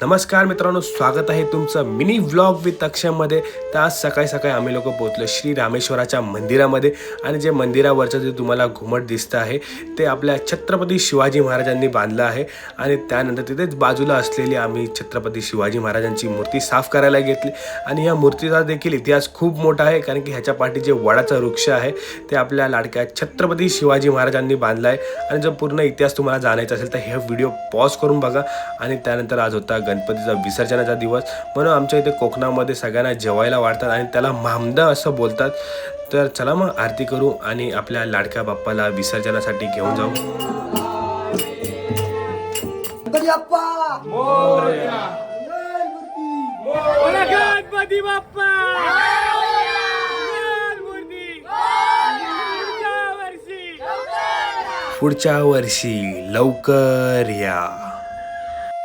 नमस्कार मित्रांनो, स्वागत आहे तुमचं मिनी व्लॉग विथ अक्षयमध्ये. तर आज सकाळी सकाळी आम्ही लोक पोहोचलो श्री रामेश्वराच्या मंदिरामध्ये. आणि जे मंदिरावरचं जे तुम्हाला घुमट दिसतं आहे ते आपल्या छत्रपती शिवाजी महाराजांनी बांधलं आहे. आणि त्यानंतर तिथेच बाजूला असलेली आम्ही छत्रपती शिवाजी महाराजांची मूर्ती साफ करायला घेतली. आणि या मूर्तीचा देखील इतिहास खूप मोठा आहे, कारण की ह्याच्या पाठी जे वडाचं वृक्ष आहे ते आपल्या लाडक्या छत्रपती शिवाजी महाराजांनी बांधलं आहे. आणि जर पूर्ण इतिहास तुम्हाला जाणायचा असेल तर हे व्हिडिओ पॉज करून बघा. आणि त्यानंतर आज होता गणपतीचा विसर्जनाचा दिवस, म्हणून आमच्या इथे कोकणामध्ये सगळ्यांना जेवायला वाढतात आणि त्याला मामदा असं बोलतात. तर चला मग आरती करू आणि आपल्या लाडक्या बाप्पाला विसर्जनासाठी घेऊन जाऊ. गणपती बाप्पा मोरया. गणपती बाप्पा पुढच्या वर्षी लवकर या.